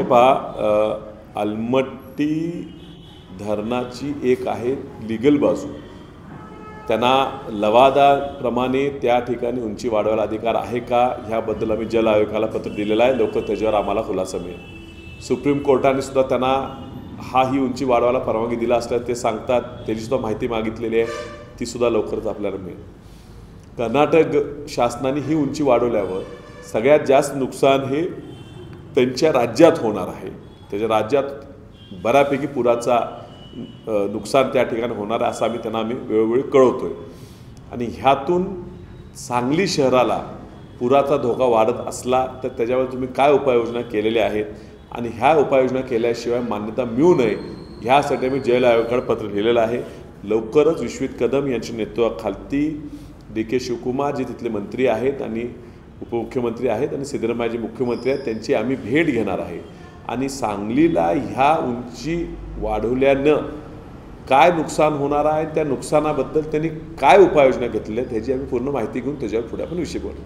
हे पहा, अलमट्टी धरणाची एक आहे लीगल बाजू. त्यांना लवादाप्रमाणे त्या ठिकाणी उंची वाढवायला अधिकार आहे का ह्याबद्दल आम्ही जल आयोगाला पत्र दिलेलं आहे. लवकर त्याच्यावर आम्हाला खुलासा मिळेल. सुप्रीम कोर्टाने सुद्धा त्यांना ही उंची वाढवायला परवानगी दिला असल्यास ते सांगतात. त्याचीसुद्धा माहिती मागितलेली आहे, तीसुद्धा लवकरच आपल्याला मिळेल. कर्नाटक शासनाने ही उंची वाढवल्यावर सगळ्यात जास्त नुकसान हे त्यांच्या राज्यात होणार आहे. त्याच्या राज्यात बऱ्यापैकी पुराचा नुकसान त्या ठिकाणी होणार आहे असं आम्ही वेळोवेळी कळवतो आहे. आणि ह्यातून सांगली शहराला पुराचा धोका वाढत असला तर त्याच्यावर तुम्ही काय उपाययोजना केलेल्या आहेत आणि ह्या उपाययोजना केल्याशिवाय मान्यता मिळू नये ह्यासाठी मी जल आयोगाकडे पत्र लिहिलेलं आहे. लवकरच विश्वित कदम यांच्या नेतृत्वाखाली DK शिवकुमार जे तिथले मंत्री आहेत आणि उपमुख्यमंत्री आहेत आणि सिद्धरामय्याजी मुख्यमंत्री आहेत त्यांची आम्ही भेट घेणार आहे आणि सांगलीला ह्या उंची वाढवल्यानं काय नुकसान होणार आहे त्या नुकसानाबद्दल त्यांनी काय उपाययोजना घेतल्या त्याची आम्ही पूर्ण माहिती घेऊन त्याच्यावर पुढे आपण विषय बोलतो.